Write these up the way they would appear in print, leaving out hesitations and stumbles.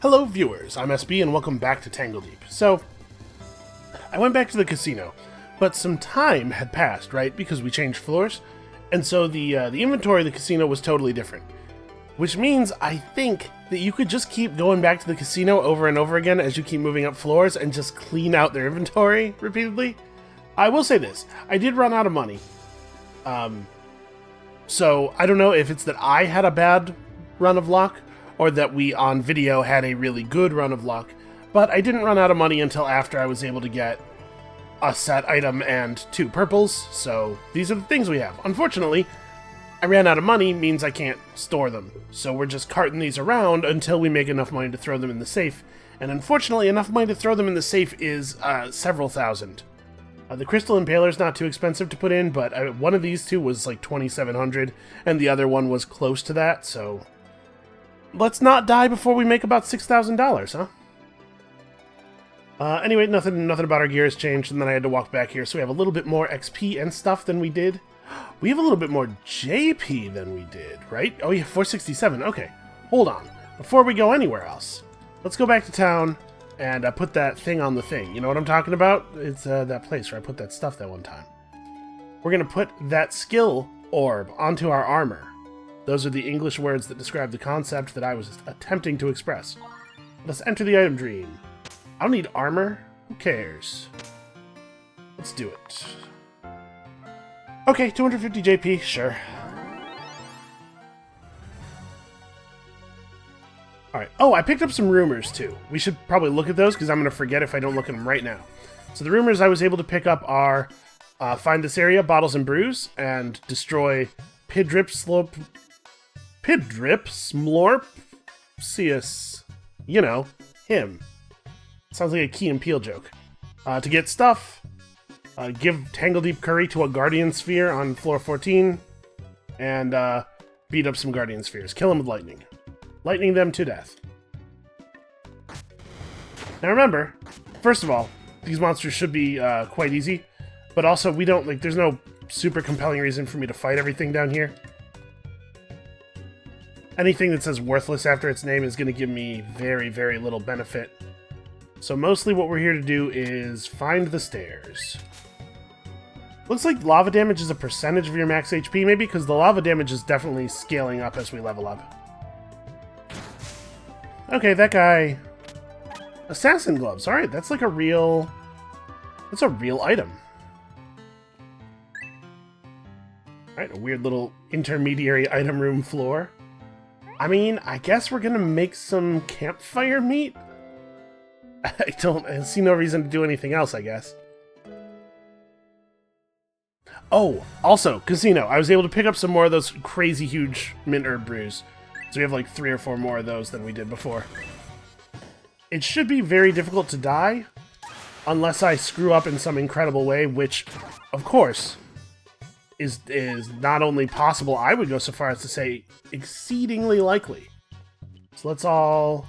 Hello viewers, I'm SB and welcome back to Tangledeep. So, I went back to the casino, but some time had passed, right? Because we changed floors, and so the inventory of the casino was totally different. Which means, I think, that you could just keep going back to the casino over and over again as you keep moving up floors and just clean out their inventory repeatedly. I will say this, I did run out of money. So, I don't know if it's that I had a bad run of luck, or that we on video had a really good run of luck, but I didn't run out of money until after I was able to get a set item and 2 purples, so these are the things we have. Unfortunately, I ran out of money means I can't store them, so we're just carting these around until we make enough money to throw them in the safe, and unfortunately enough money to throw them in the safe is several thousand. The Crystal Impaler's not too expensive to put in, but one of these two was like 2,700, and the other one was close to that, so let's not die before we make about $6,000, huh? Anyway, nothing about our gear has changed, and then I had to walk back here, so we have a little bit more XP and stuff than we did. We have a little bit more JP than we did, right? Oh yeah, 467, okay. Hold on. Before we go anywhere else, let's go back to town and put that thing on the thing. You know what I'm talking about? It's that place where I put that stuff that one time. We're going to put that skill orb onto our armor. Those are the English words that describe the concept that I was attempting to express. Let's enter the item dream. I don't need armor. Who cares? Let's do it. Okay, 250 JP, sure. Alright. Oh, I picked up some rumors, too. We should probably look at those, because I'm going to forget if I don't look at them right now. So the rumors I was able to pick up are find this area, Bottles and Brews, and destroy Pidrip Smlorpsius. You know, him. Sounds like a Key and Peele joke. To get stuff, give Tangledeep Curry to a Guardian Sphere on floor 14, and beat up some Guardian Spheres. Kill them with lightning. Lightning them to death. Now remember, first of all, these monsters should be quite easy, but also we don't, like, there's no super compelling reason for me to fight everything down here. Anything that says worthless after its name is going to give me very, very little benefit. So mostly what we're here to do is find the stairs. Looks like lava damage is a percentage of your max HP, maybe, because the lava damage is definitely scaling up as we level up. Okay, that guy... Assassin gloves. Alright, that's like a real... That's a real item. Alright, a weird little intermediary item room floor. I mean, I guess we're gonna make some campfire meat? I see no reason to do anything else, I guess. Oh, also, casino. I was able to pick up some more of those crazy huge mint herb brews. So we have like 3 or 4 more of those than we did before. It should be very difficult to die, unless I screw up in some incredible way, which, of course, is not only possible, I would go so far as to say exceedingly likely. So let's all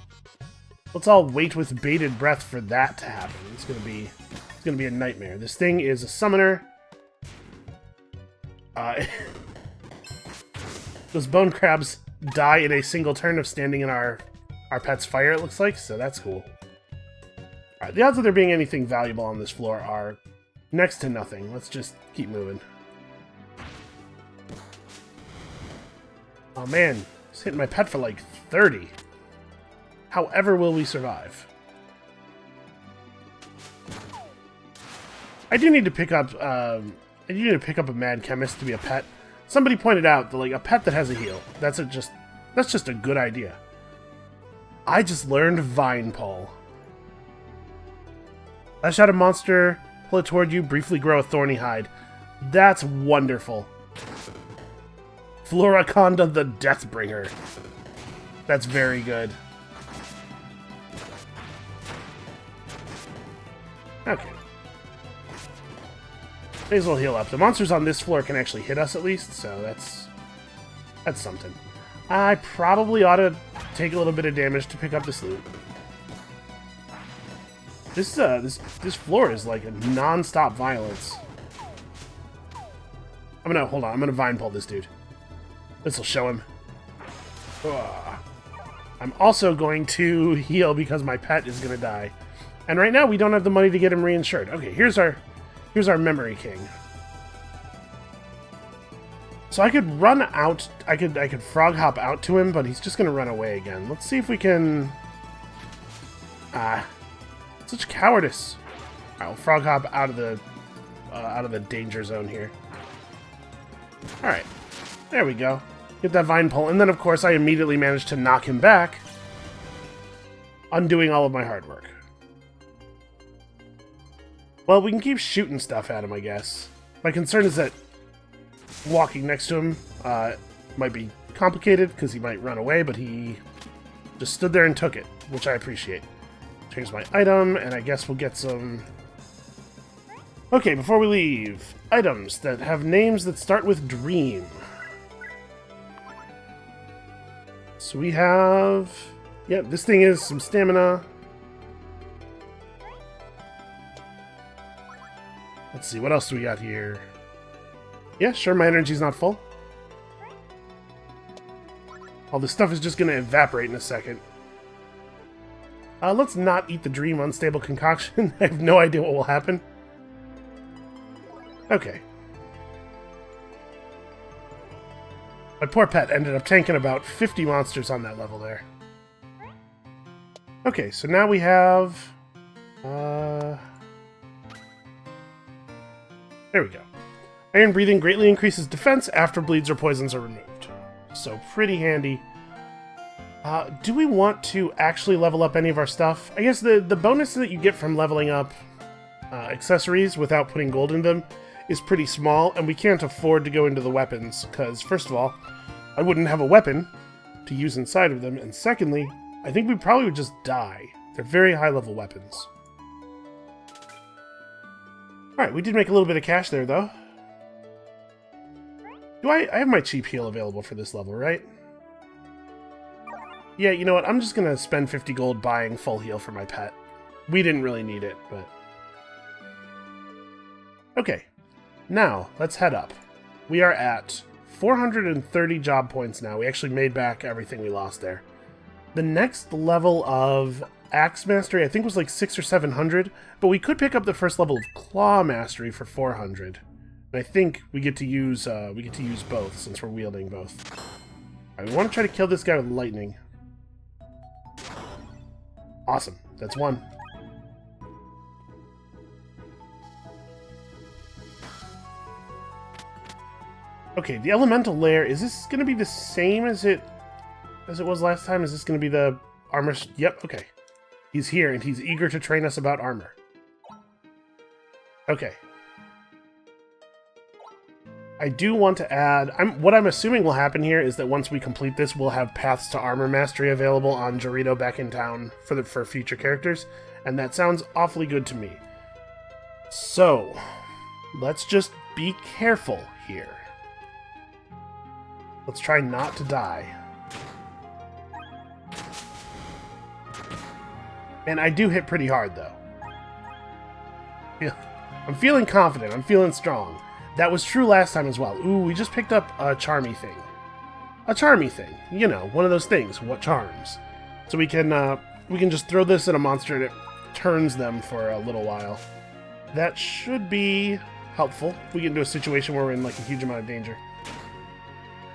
wait with bated breath for that to happen. It's gonna be a nightmare. This thing is a summoner. Those bone crabs die in a single turn of standing in our pet's fire, it looks like, so that's cool. Alright, the odds of there being anything valuable on this floor are next to nothing. Let's just keep moving. Oh man, it's hitting my pet for like 30. However will we survive? I do need to pick up a mad chemist to be a pet. Somebody pointed out that, like, a pet that has a heal, that's just a good idea. I just learned Vine Pull. Lash out a monster, pull it toward you, briefly grow a thorny hide. That's wonderful. Floraconda the Deathbringer. That's very good. Okay. May as well heal up. The monsters on this floor can actually hit us at least, so that's something. I probably ought to take a little bit of damage to pick up this loot. This floor is like a non-stop violence. I'm gonna Vine Pull this dude. This'll show him. I'm also going to heal because my pet is going to die. And right now we don't have the money to get him reinsured. Okay, here's our Memory King. So I could run out, I could frog hop out to him, but he's just going to run away again. Let's see if we can... such cowardice. I'll frog hop out of the danger zone here. Alright, there we go. Get that vine pull, and then of course I immediately managed to knock him back, undoing all of my hard work. Well, we can keep shooting stuff at him, I guess. My concern is that walking next to him might be complicated, because he might run away, but he just stood there and took it, which I appreciate. Change my item, and I guess we'll get some... Okay, before we leave, items that have names that start with Dream. So we have... Yeah, this thing is some stamina. Let's see, what else do we got here? Yeah, sure, my energy's not full. All this stuff is just going to evaporate in a second. Let's not eat the Dream Unstable Concoction. I have no idea what will happen. Okay. My poor pet ended up tanking about 50 monsters on that level there. Okay, so now we have... there we go. Iron Breathing greatly increases defense after bleeds or poisons are removed. So pretty handy. Do we want to actually level up any of our stuff? I guess the bonus that you get from leveling up accessories without putting gold in them is pretty small, and we can't afford to go into the weapons, because first of all, I wouldn't have a weapon to use inside of them, and secondly, I think we probably would just die. They're very high-level weapons. Alright, we did make a little bit of cash there, though. I have my cheap heal available for this level, right? Yeah, you know what? I'm just gonna spend 50 gold buying full heal for my pet. We didn't really need it, but... Okay. Now, let's head up. We are at 430 job points now. We actually made back everything we lost there. The next level of Axe Mastery, I think, was like 600 or 700, but we could pick up the first level of Claw Mastery for 400. And I think we get to use both, since we're wielding both. Alright, we want to try to kill this guy with lightning. Awesome. That's one. Okay, the elemental lair, is this going to be the same as it was last time? Is this going to be the armor? Yep, okay. He's here, and he's eager to train us about armor. Okay. I do want to add... what I'm assuming will happen here is that once we complete this, we'll have Paths to Armor Mastery available on Jarito back in town for future characters, and that sounds awfully good to me. So, let's just be careful here. Let's try not to die. And I do hit pretty hard, though. I'm feeling confident. I'm feeling strong. That was true last time as well. Ooh, we just picked up a charmy thing. A charmy thing. You know, one of those things. What charms? So we can just throw this at a monster and it turns them for a little while. That should be helpful if we get into a situation where we're in like a huge amount of danger.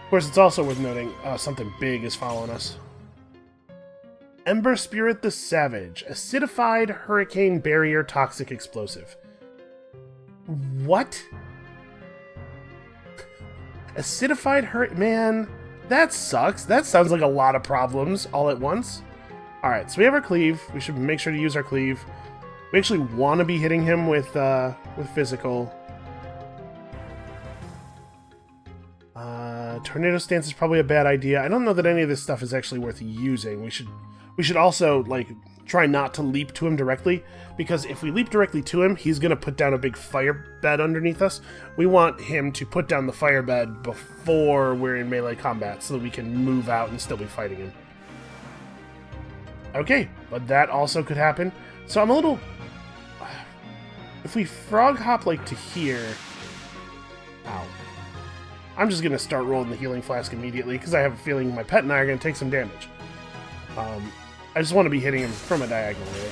Of course, it's also worth noting something big is following us. Ember Spirit the Savage. Acidified Hurricane Barrier Toxic Explosive. What? Acidified hurt... Man, that sucks. That sounds like a lot of problems all at once. Alright, so we have our cleave. We should make sure to use our cleave. We actually want to be hitting him with physical. Tornado Stance is probably a bad idea. I don't know that any of this stuff is actually worth using. We should also, like, try not to leap to him directly, because if we leap directly to him, he's going to put down a big fire bed underneath us. We want him to put down the fire bed before we're in melee combat, so that we can move out and still be fighting him. Okay, but that also could happen. So I'm a little... If we frog hop, like, to here... Ow. I'm just going to start rolling the healing flask immediately, because I have a feeling my pet and I are going to take some damage. I just want to be hitting him from a diagonal, right?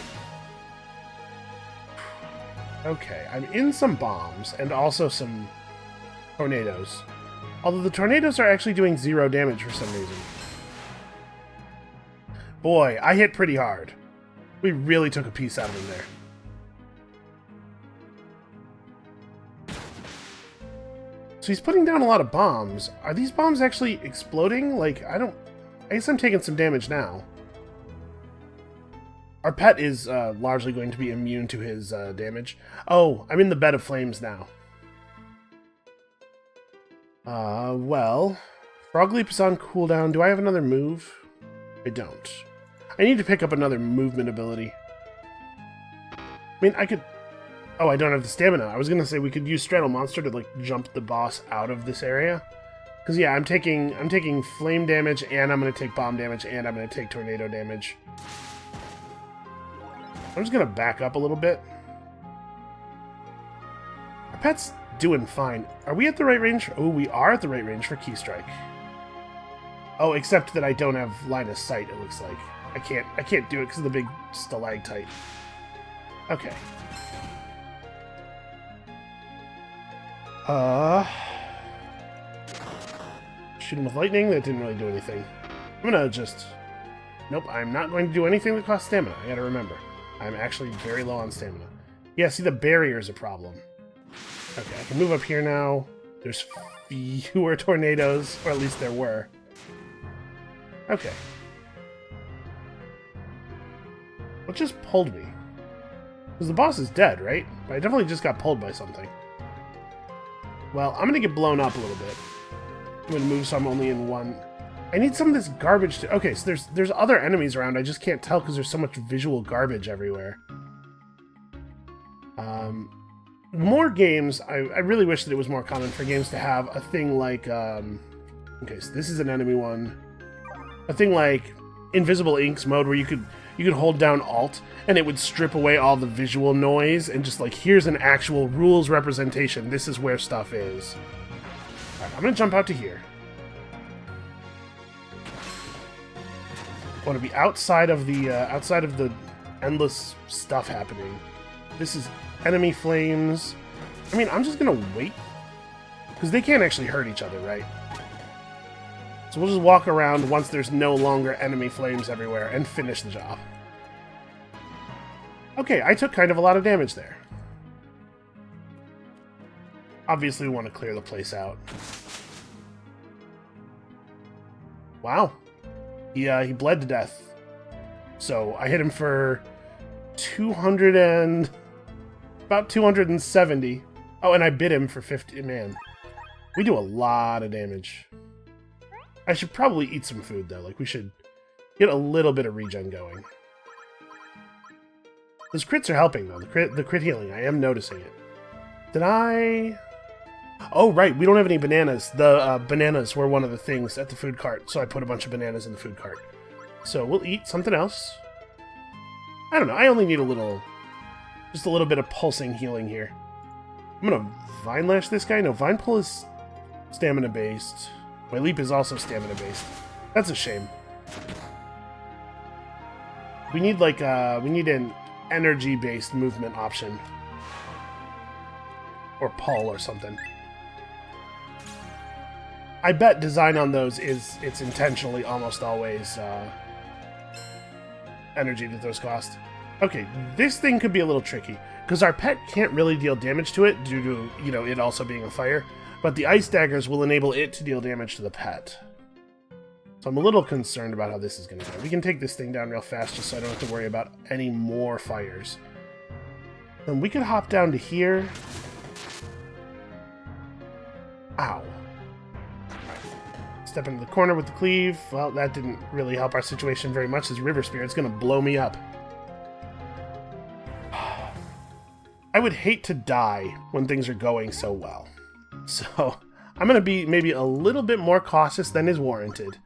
Okay, I'm in some bombs, and also some tornadoes. Although the tornadoes are actually doing 0 damage for some reason. Boy, I hit pretty hard. We really took a piece out of him there. So he's putting down a lot of bombs. Are these bombs actually exploding? Like, I guess I'm taking some damage now. Our pet is largely going to be immune to his damage. Oh, I'm in the bed of flames now. Well, Frog Leap is on cooldown. Do I have another move? I don't. I need to pick up another movement ability. I mean, I could... Oh, I don't have the stamina. I was going to say we could use Straddle Monster to, like, jump the boss out of this area. Because, yeah, I'm taking flame damage, and I'm going to take bomb damage, and I'm going to take tornado damage. I'm just going to back up a little bit. Our pet's doing fine. Are we at the right range? Oh, we are at the right range for Key Strike. Oh, except that I don't have line of sight, it looks like. I can't do it because of the big stalactite. Okay. Shoot him with lightning, that didn't really do anything. I'm gonna just... Nope, I'm not going to do anything that costs stamina, I gotta remember. I'm actually very low on stamina. Yeah, see, the barrier is a problem. Okay, I can move up here now. There's fewer tornadoes, or at least there were. Okay. What just pulled me? Because the boss is dead, right? But I definitely just got pulled by something. Well, I'm going to get blown up a little bit. I'm going to move so I'm only in one. I need some of this garbage to... Okay, so there's other enemies around. I just can't tell because there's so much visual garbage everywhere. More games... I really wish that it was more common for games to have a thing like... Okay, so this is an enemy one. A thing like Invisible Inks mode where you could hold down Alt and it would strip away all the visual noise and just like, here's an actual rules representation. This is where stuff is. All right, I'm gonna jump out to here. I want to be outside of the endless stuff happening. This is enemy flames. I mean, I'm just gonna wait because they can't actually hurt each other, right? So we'll just walk around once there's no longer enemy flames everywhere and finish the job. Okay, I took kind of a lot of damage there. Obviously, we want to clear the place out. Wow. He bled to death. So I hit him for 200 and... about 270. Oh, and I bit him for 50. Man, we do a lot of damage. I should probably eat some food, though. Like, we should get a little bit of regen going. Those crits are helping, though. The crit healing. I am noticing it. Did I... Oh, right. We don't have any bananas. The bananas were one of the things at the food cart, so I put a bunch of bananas in the food cart. So we'll eat something else. I don't know. I only need a little... just a little bit of pulsing healing here. I'm going to Vine Lash this guy. No, Vine Pull is stamina-based. My leap is also stamina-based. That's a shame. We need, like, we need an energy-based movement option. Or pull or something. I bet design on those it's intentionally almost always energy that those cost. Okay, this thing could be a little tricky, because our pet can't really deal damage to it due to, you know, it also being a fire. But the ice daggers will enable it to deal damage to the pet. So I'm a little concerned about how this is going to go. We can take this thing down real fast just so I don't have to worry about any more fires. Then we could hop down to here. Ow. Right. Step into the corner with the cleave. Well, that didn't really help our situation very much. This River Spirit's going to blow me up. I would hate to die when things are going so well. So, I'm going to be maybe a little bit more cautious than is warranted.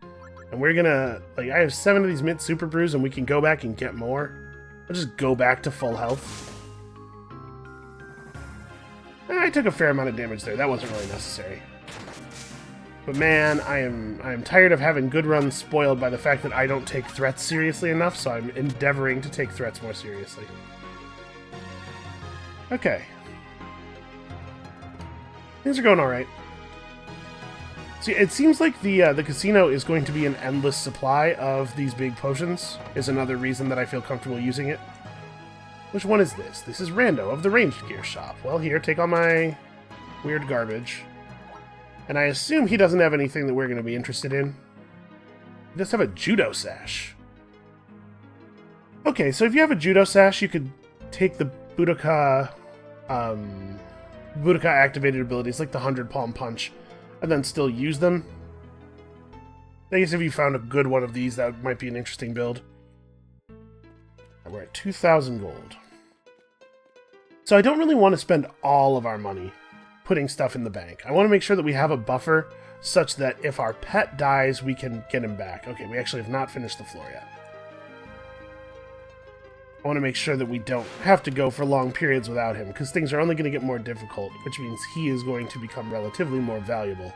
And we're going to... like, I have 7 of these Mint Super Brews, and we can go back and get more. I'll just go back to full health. I took a fair amount of damage there. That wasn't really necessary. But man, I am tired of having good runs spoiled by the fact that I don't take threats seriously enough, so I'm endeavoring to take threats more seriously. Okay. Things are going alright. See, it seems like the casino is going to be an endless supply of these big potions, is another reason that I feel comfortable using it. Which one is this? This is Rando of the Ranged Gear Shop. Well, here, take all my weird garbage. And I assume he doesn't have anything that we're going to be interested in. He does have a judo sash. Okay, so if you have a judo sash, you could take the Budoka activated abilities, like the 100 Palm Punch, and then still use them. I guess if you found a good one of these, that might be an interesting build. We're at 2,000 gold. So I don't really want to spend all of our money putting stuff in the bank. I want to make sure that we have a buffer such that if our pet dies, we can get him back. Okay, we actually have not finished the floor yet. I want to make sure that we don't have to go for long periods without him, because things are only going to get more difficult, which means he is going to become relatively more valuable.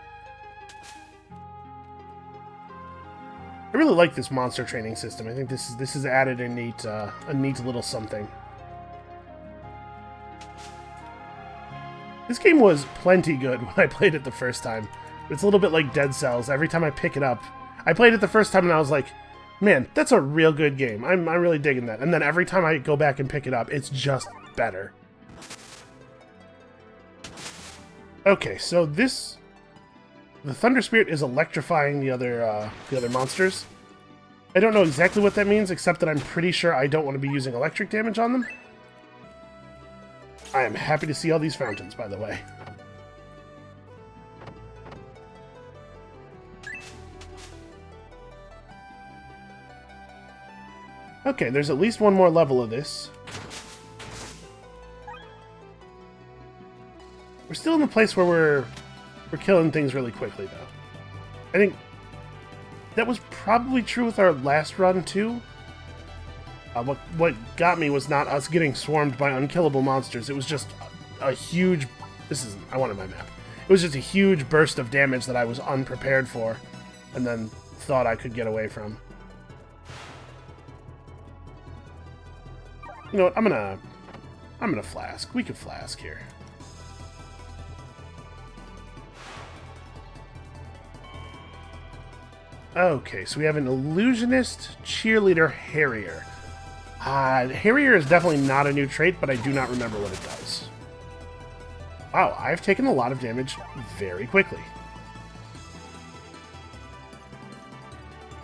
I really like this monster training system. I think this has added a neat little something. This game was plenty good when I played it the first time. It's a little bit like Dead Cells. Every time I pick it up, I played it the first time and I was like, man, that's a real good game. I'm really digging that. And then every time I go back and pick it up, it's just better. Okay, so the Thunder Spirit is electrifying the other monsters. I don't know exactly what that means, except that I'm pretty sure I don't want to be using electric damage on them. I am happy to see all these fountains, by the way. Okay, there's at least one more level of this. We're still in the place where we're killing things really quickly, though. I think that was probably true with our last run, too. What got me was not us getting swarmed by unkillable monsters. It was just a huge... I wanted my map. It was just a huge burst of damage that I was unprepared for, and then thought I could get away from. You know what? I'm gonna flask. We could flask here. Okay, so we have an illusionist, cheerleader, Harrier. Harrier is definitely not a new trait, but I do not remember what it does. Wow, I've taken a lot of damage very quickly.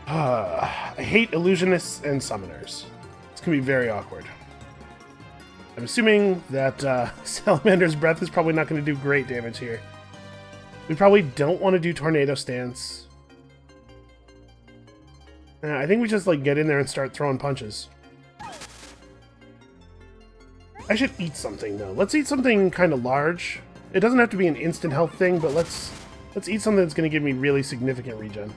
I hate illusionists and summoners. It's gonna be very awkward. I'm assuming that Salamander's Breath is probably not going to do great damage here. We probably don't want to do Tornado Stance. I think we just get in there and start throwing punches. I should eat something, though. Let's eat something kind of large. It doesn't have to be an instant health thing, but let's eat something that's going to give me really significant regen.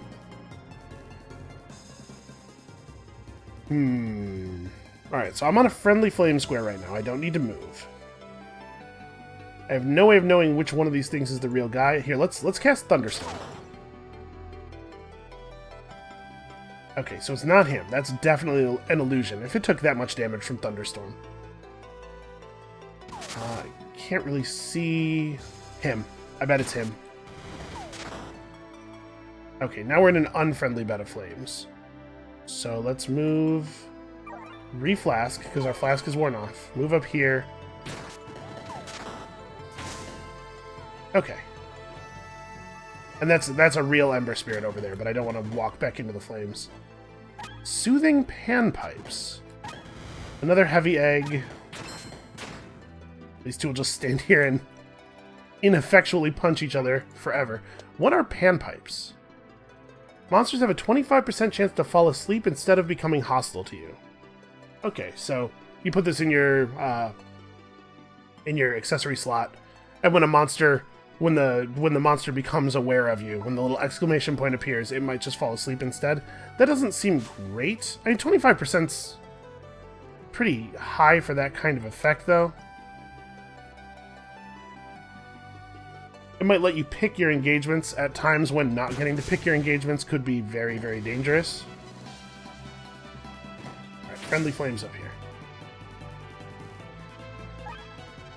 Alright, so I'm on a friendly flame square right now. I don't need to move. I have no way of knowing which one of these things is the real guy. Here, let's cast Thunderstorm. Okay, so it's not him. That's definitely an illusion, if it took that much damage from Thunderstorm. I can't really see him. I bet it's him. Okay, now we're in an unfriendly bed of flames. So let's move... Reflask, because our flask is worn off. Move up here. Okay. And that's a real Ember Spirit over there, but I don't want to walk back into the flames. Soothing Panpipes. Another heavy egg. These two will just stand here and ineffectually punch each other forever. What are Panpipes? Monsters have a 25% chance to fall asleep instead of becoming hostile to you. Okay, so you put this in your accessory slot, and when the monster becomes aware of you, when the little exclamation point appears, it might just fall asleep instead. That doesn't seem great. I mean, 25%'s pretty high for that kind of effect, though. It might let you pick your engagements at times when not getting to pick your engagements could be very, very dangerous. Alright, friendly flames up here.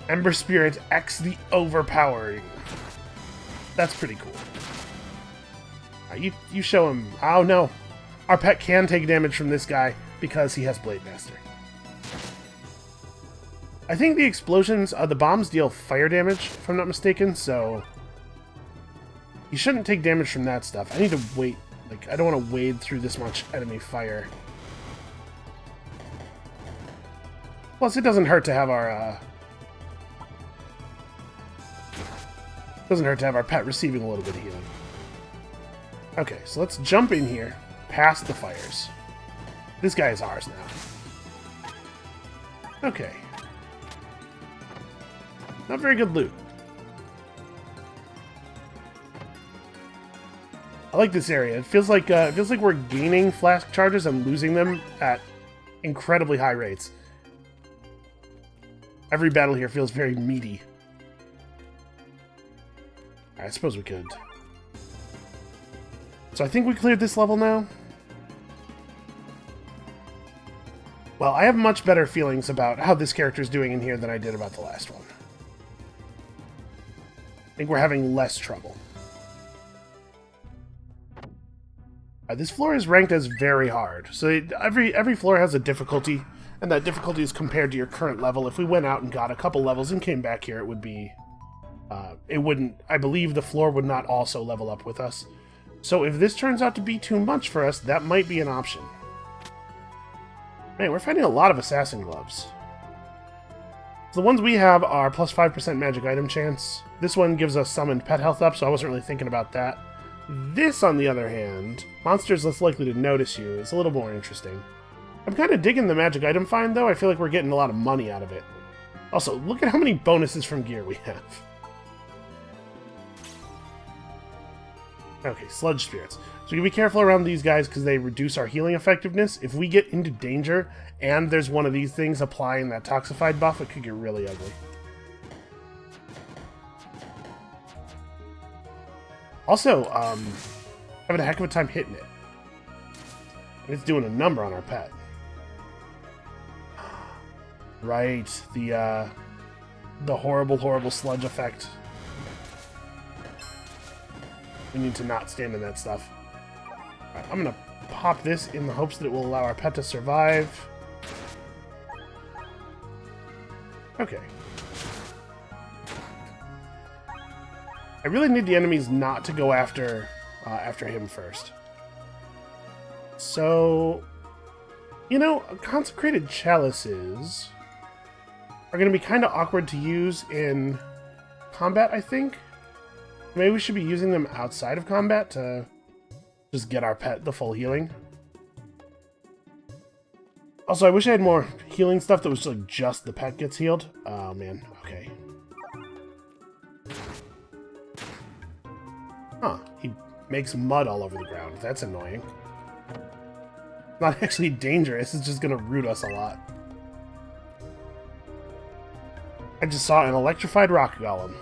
Ember Spirit X the Overpowering. That's pretty cool. You show him. Oh no. Our pet can take damage from this guy because he has Blade Master. I think the explosions, the bombs deal fire damage, if I'm not mistaken, so you shouldn't take damage from that stuff. I need to wait. Like, I don't want to wade through this much enemy fire. Plus, it doesn't hurt to have our pet receiving a little bit of healing. Okay, so let's jump in here, past the fires. This guy is ours now. Okay. Not very good loot. I like this area. It feels like we're gaining flask charges and losing them at incredibly high rates. Every battle here feels very meaty. I suppose we could. So I think we cleared this level now. Well, I have much better feelings about how this character's doing in here than I did about the last one. I think we're having less trouble. This floor is ranked as very hard. So every floor has a difficulty, and that difficulty is compared to your current level. If we went out and got a couple levels and came back here, it would be... it wouldn't... I believe the floor would not also level up with us. So if this turns out to be too much for us, that might be an option. Man, we're finding a lot of assassin gloves. So the ones we have are plus 5% magic item chance. This one gives us summoned pet health up, so I wasn't really thinking about that. This, on the other hand, monsters less likely to notice you. It's a little more interesting. I'm kind of digging the magic item find, though. I feel like we're getting a lot of money out of it. Also, look at how many bonuses from gear we have. Okay, sludge spirits. So we can be careful around these guys because they reduce our healing effectiveness. If we get into danger and there's one of these things applying that toxified buff, it could get really ugly. Also, having a heck of a time hitting it. It's doing a number on our pet. Right, the horrible, horrible sludge effect. We need to not stand in that stuff. Right, I'm gonna pop this in the hopes that it will allow our pet to survive. Okay. I really need the enemies not to go after him first. So, you know, consecrated chalices are going to be kind of awkward to use in combat, I think. Maybe we should be using them outside of combat to just get our pet the full healing. Also, I wish I had more healing stuff that was like just the pet gets healed. Oh man, okay. Huh, he makes mud all over the ground. That's annoying. Not actually dangerous, it's just gonna root us a lot. I just saw an electrified rock golem.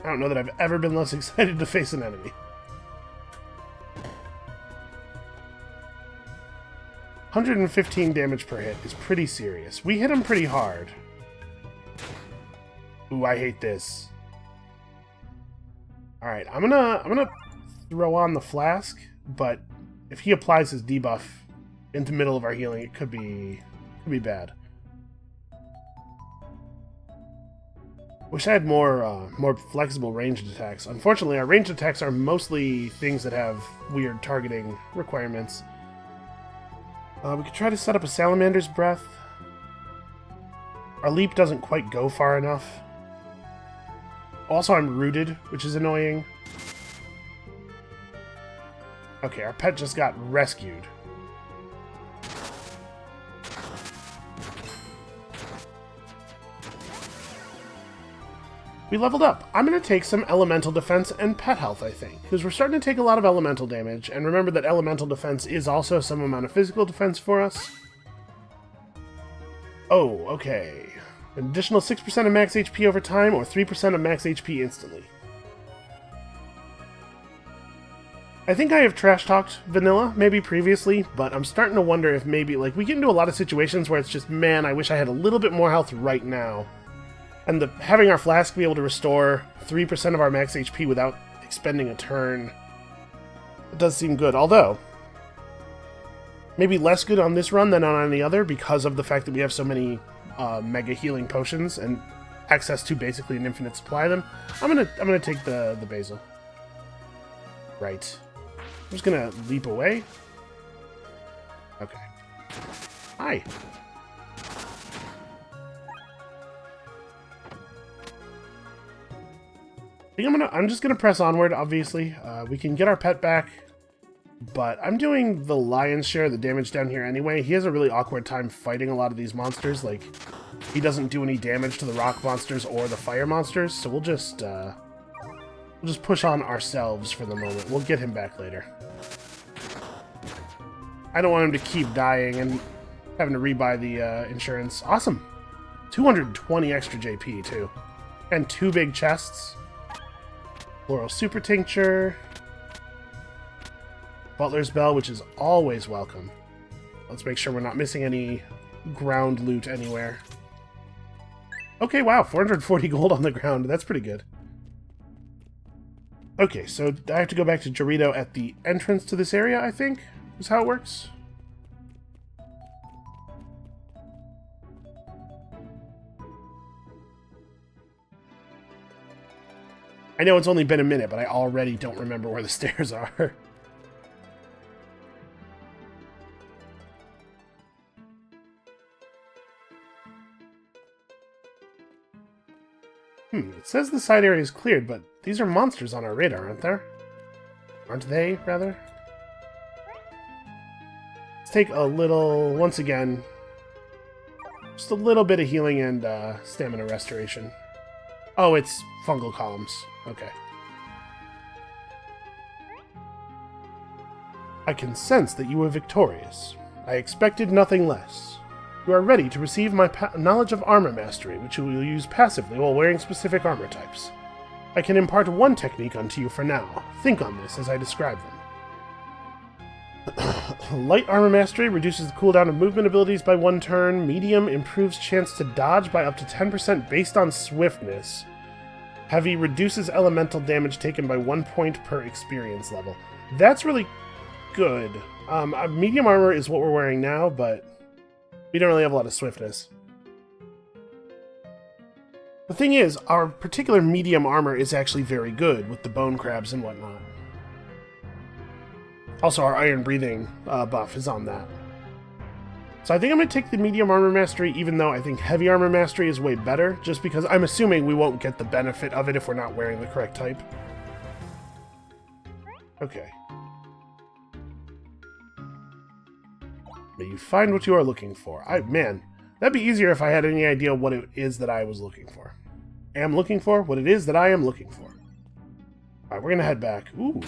I don't know that I've ever been less excited to face an enemy. 115 damage per hit is pretty serious. We hit him pretty hard. Ooh, I hate this. Alright, I'm gonna throw on the flask, but if he applies his debuff into the middle of our healing, it could be bad. Wish I had more flexible ranged attacks. Unfortunately, our ranged attacks are mostly things that have weird targeting requirements. We could try to set up a Salamander's Breath. Our leap doesn't quite go far enough. Also, I'm rooted, which is annoying. Okay, our pet just got rescued. We leveled up. I'm going to take some elemental defense and pet health, I think, because we're starting to take a lot of elemental damage, and remember that elemental defense is also some amount of physical defense for us. Oh, okay. An additional 6% of max HP over time, or 3% of max HP instantly. I think I have trash-talked vanilla, maybe previously, but I'm starting to wonder if maybe, like, we get into a lot of situations where it's just, man, I wish I had a little bit more health right now. And having our flask be able to restore 3% of our max HP without expending a turn, it does seem good. Although, maybe less good on this run than on any other because of the fact that we have so many mega healing potions and access to basically an infinite supply of them. I'm gonna take the basil. Right. I'm just gonna leap away. Okay. Hi. I think I'm just gonna press onward, obviously. We can get our pet back, but I'm doing the lion's share of the damage down here anyway. He has a really awkward time fighting a lot of these monsters. Like, he doesn't do any damage to the rock monsters or the fire monsters, so we'll just push on ourselves for the moment. We'll get him back later. I don't want him to keep dying and having to rebuy the insurance. Awesome! 220 extra JP, too. And 2 big chests. Floral Super Tincture. Butler's Bell, which is always welcome. Let's make sure we're not missing any ground loot anywhere. Okay, wow, 440 gold on the ground. That's pretty good. Okay, so I have to go back to Dorito at the entrance to this area, I think, is how it works. I know it's only been a minute, but I already don't remember where the stairs are. It says the side area is cleared, but these are monsters on our radar, aren't there? Aren't they, rather? Let's take a little, once again, just a little bit of healing and stamina restoration. Oh, it's fungal columns. Okay. I can sense that you were victorious. I expected nothing less. You are ready to receive my knowledge of armor mastery, which you will use passively while wearing specific armor types. I can impart one technique unto you for now. Think on this as I describe them. Light armor mastery reduces the cooldown of movement abilities by 1 turn. Medium improves chance to dodge by up to 10% based on swiftness. Heavy reduces elemental damage taken by 1 point per experience level. That's really good. Medium armor is what we're wearing now, but we don't really have a lot of swiftness. The thing is, our particular medium armor is actually very good with the bone crabs and whatnot. Also, our iron breathing buff is on that. So I think I'm going to take the medium armor mastery, even though I think heavy armor mastery is way better, just because I'm assuming we won't get the benefit of it if we're not wearing the correct type. Okay. May you find what you are looking for. Man, that'd be easier if I had any idea what it is that I was looking for. What it is that I am looking for. Alright, we're gonna head back. Ooh.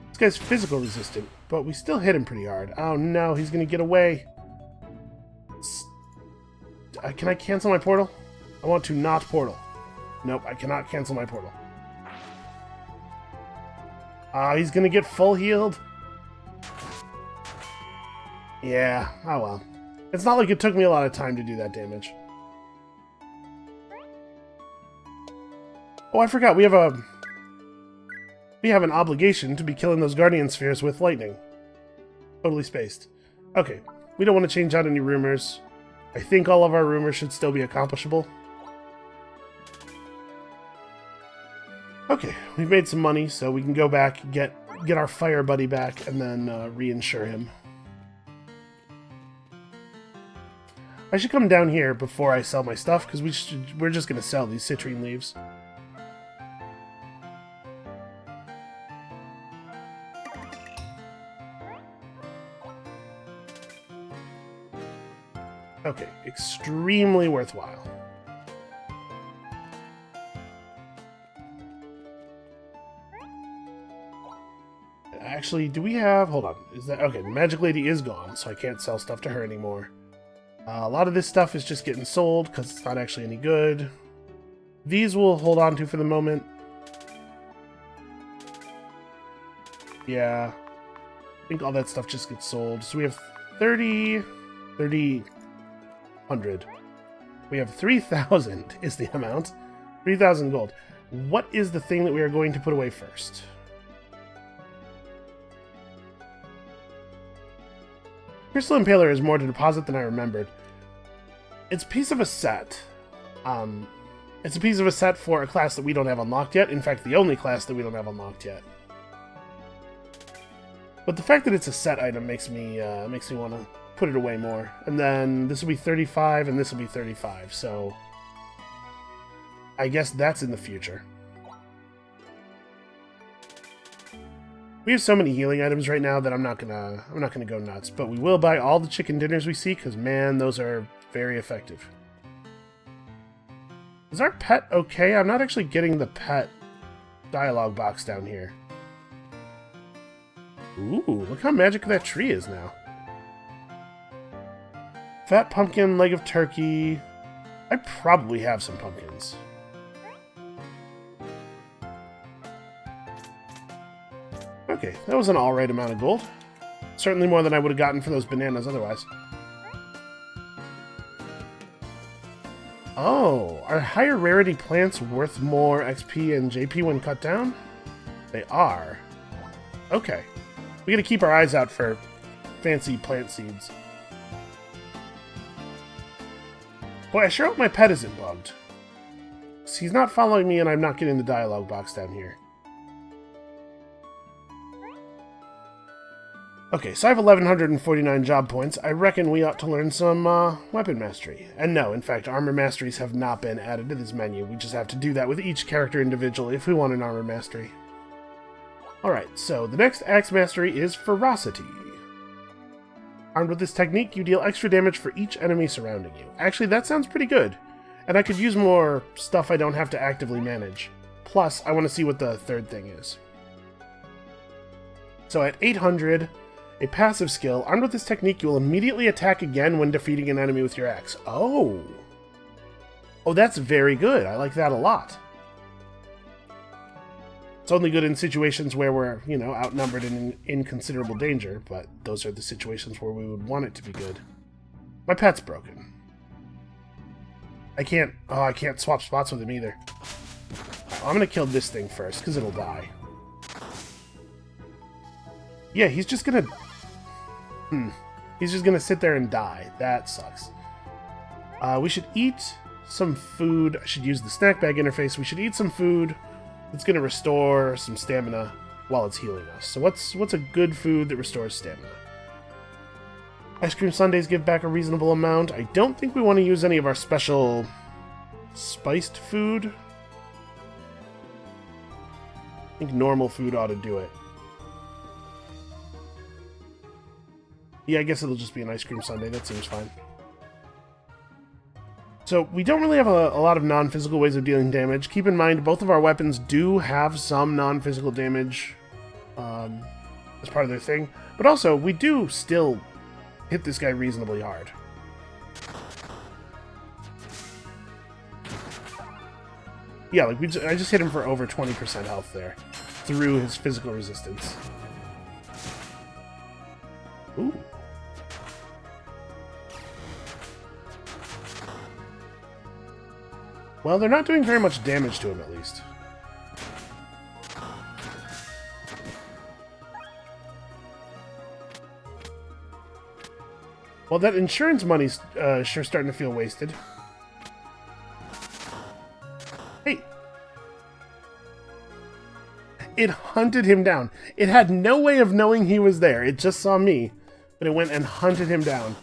This guy's physical resistant, but we still hit him pretty hard. Oh no, he's gonna get away. Can I cancel my portal? I want to not portal. Nope, I cannot cancel my portal. He's gonna get full healed. Yeah, oh well. It's not like it took me a lot of time to do that damage. Oh, I forgot, we have an obligation to be killing those guardian spheres with lightning. Totally spaced. Okay, we don't want to change out any rumors. I think all of our rumors should still be accomplishable. Okay, we've made some money, so we can go back, get our fire buddy back, and then reinsure him. I should come down here before I sell my stuff, because we're just going to sell these citrine leaves. Okay, extremely worthwhile. Actually, do we have... Hold on. Is that... Okay, the Magic Lady is gone, so I can't sell stuff to her anymore. A lot of this stuff is just getting sold, because it's not actually any good. These we'll hold on to for the moment. Yeah. I think all that stuff just gets sold. So we have 30... 100. We have 3,000 is the amount. 3,000 gold. What is the thing that we are going to put away first? Crystal Impaler is more to deposit than I remembered. It's a piece of a set. It's a piece of a set for a class that we don't have unlocked yet. In fact, the only class that we don't have unlocked yet. But the fact that it's a set item makes me want to put it away more. And then this will be 35, and this will be 35. So I guess that's in the future. We have so many healing items right now that I'm not gonna go nuts. But we will buy all the chicken dinners we see, because man, those are very effective. Is our pet okay? I'm not actually getting the pet dialogue box down here. Ooh, look how magic that tree is now. Fat pumpkin, leg of turkey. I probably have some pumpkins. Okay, that was an alright amount of gold. Certainly more than I would have gotten for those bananas otherwise. Oh, are higher rarity plants worth more XP and JP when cut down? They are. Okay. We gotta keep our eyes out for fancy plant seeds. Boy, I sure hope my pet isn't bugged. So he's not following me and I'm not getting the dialogue box down here. Okay, so I have 1,149 job points. I reckon we ought to learn some weapon mastery. And no, in fact, armor masteries have not been added to this menu. We just have to do that with each character individually if we want an armor mastery. Alright, so the next axe mastery is ferocity. Armed with this technique, you deal extra damage for each enemy surrounding you. Actually, that sounds pretty good. And I could use more stuff I don't have to actively manage. Plus, I want to see what the third thing is. So at 800... a passive skill, armed with this technique, you will immediately attack again when defeating an enemy with your axe. Oh! Oh, that's very good. I like that a lot. It's only good in situations where we're, you know, outnumbered and in considerable danger, but those are the situations where we would want it to be good. My pet's broken. I can't swap spots with him either. I'm gonna kill this thing first, because it'll die. Yeah, he's just gonna... He's just gonna sit there and die. That sucks. We should eat some food. I should use the snack bag interface. We should eat some food that's gonna restore some stamina while it's healing us. So what's a good food that restores stamina? Ice cream sundaes give back a reasonable amount. I don't think we want to use any of our special spiced food. I think normal food ought to do it. Yeah, I guess it'll just be an ice cream sundae. That seems fine. So, we don't really have a lot of non-physical ways of dealing damage. Keep in mind, both of our weapons do have some non-physical damage as part of their thing. But also, we do still hit this guy reasonably hard. Yeah, like I just hit him for over 20% health there through his physical resistance. Ooh. Well, they're not doing very much damage to him, at least. Well, that insurance money's sure starting to feel wasted. Hey! It hunted him down. It had no way of knowing he was there. It just saw me, but it went and hunted him down.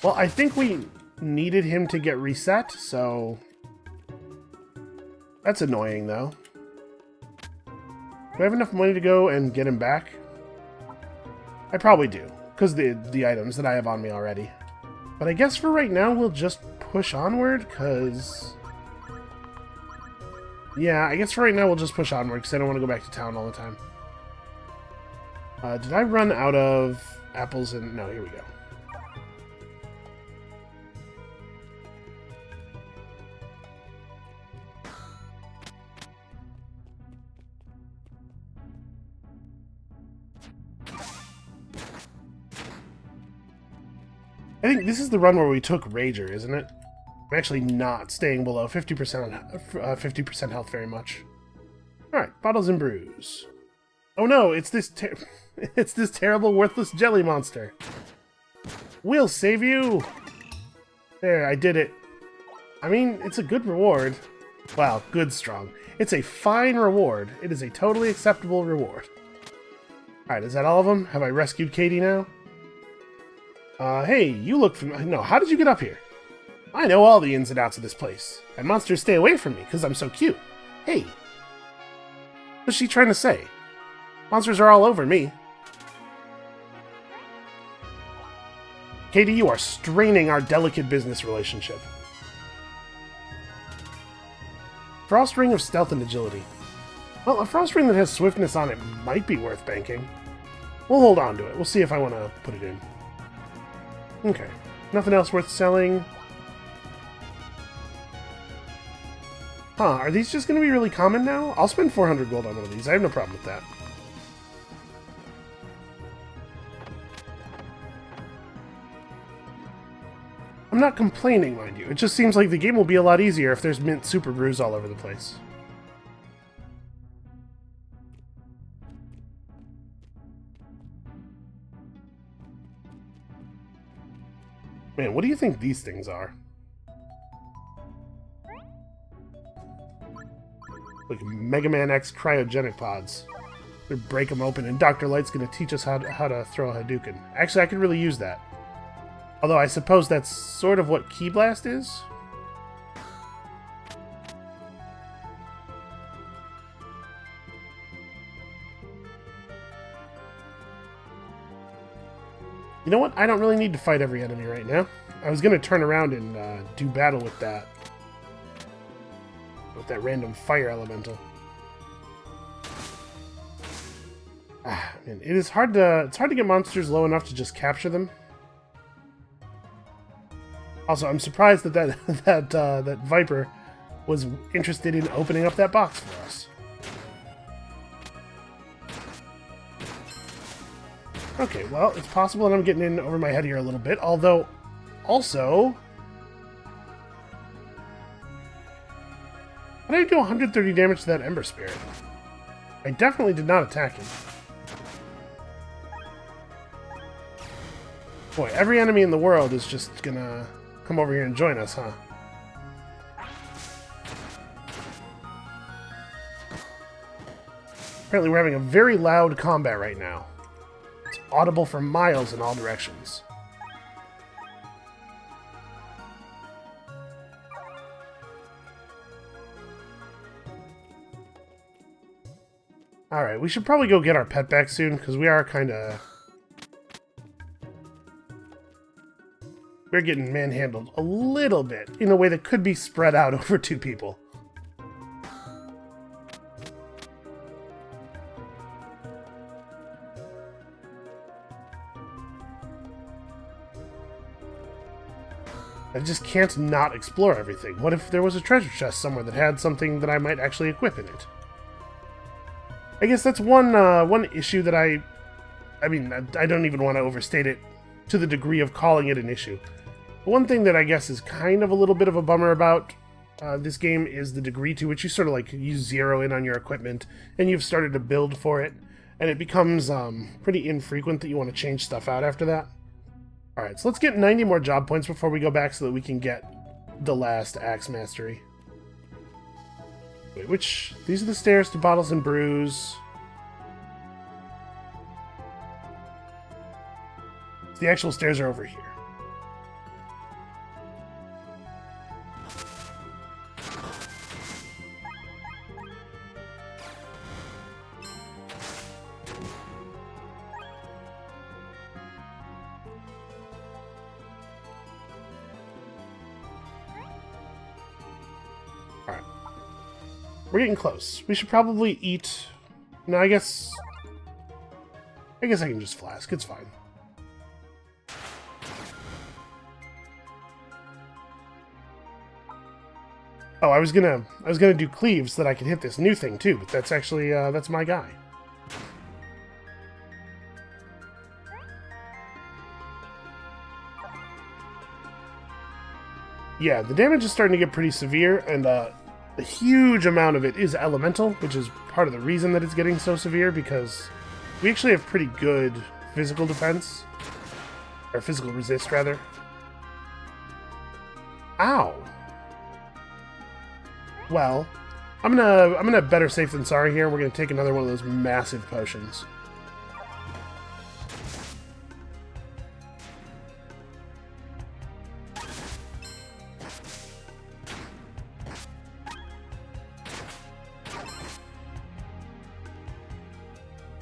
Well, I think we needed him to get reset, so... That's annoying, though. Do I have enough money to go and get him back? I probably do, because the items that I have on me already. But I guess for right now, we'll just push onward, because... Yeah, I guess for right now, we'll just push onward, because I don't want to go back to town all the time. Did I run out of apples and... No, here we go. I think this is the run where we took Rager, isn't it? I'm actually not staying below 50% health very much. Alright, bottles and brews. Oh no, it's this it's this terrible, worthless jelly monster. We'll save you! There, I did it. I mean, it's a good reward. Wow, good strong. It's a fine reward. It is a totally acceptable reward. Alright, is that all of them? Have I rescued Katie now? Hey, you look from... No, how did you get up here? I know all the ins and outs of this place. And monsters stay away from me because I'm so cute. Hey. What's she trying to say? Monsters are all over me. Katie, you are straining our delicate business relationship. Frost Ring of Stealth and Agility. Well, a Frost Ring that has Swiftness on it might be worth banking. We'll hold on to it. We'll see if I want to put it in. Okay. Nothing else worth selling. Huh, are these just going to be really common now? I'll spend 400 gold on one of these. I have no problem with that. I'm not complaining, mind you. It just seems like the game will be a lot easier if there's mint super brews all over the place. Man, what do you think these things are? Like Mega Man X cryogenic pods. We break them open, and Dr. Light's going to teach us how to throw a Hadouken. Actually, I could really use that. Although I suppose that's sort of what Ki Blast is? You know what? I don't really need to fight every enemy right now. I was going to turn around and do battle with that. With that random fire elemental. Ah, man, it's hard to get monsters low enough to just capture them. Also, I'm surprised that Viper was interested in opening up that box for us. Okay, well, it's possible that I'm getting in over my head here a little bit, although, also... How did I do 130 damage to that Ember Spirit? I definitely did not attack him. Boy, every enemy in the world is just gonna come over here and join us, huh? Apparently we're having a very loud combat right now. It's audible for miles in all directions. Alright, we should probably go get our pet back soon, because we are kind of... We're getting manhandled a little bit, in a way that could be spread out over two people. I just can't not explore everything. What if there was a treasure chest somewhere that had something that I might actually equip in it? I guess that's one issue that I mean, I don't even want to overstate it to the degree of calling it an issue. But one thing that I guess is kind of a little bit of a bummer about this game is the degree to which you sort of like you zero in on your equipment and you've started to build for it, and it becomes pretty infrequent that you want to change stuff out after that. Alright, so let's get 90 more job points before we go back so that we can get the last Axe Mastery. Wait, which... These are the stairs to Bottles and Brews. The actual stairs are over here. Alright. We're getting close. We should probably eat... No, I guess I can just flask. It's fine. Oh, I was gonna do cleave so that I could hit this new thing too, but that's actually that's my guy. Yeah, the damage is starting to get pretty severe, and a huge amount of it is elemental, which is part of the reason that it's getting so severe, because we actually have pretty good physical defense. Or physical resist, rather. Ow! Well, I'm gonna better safe than sorry here. We're gonna take another one of those massive potions.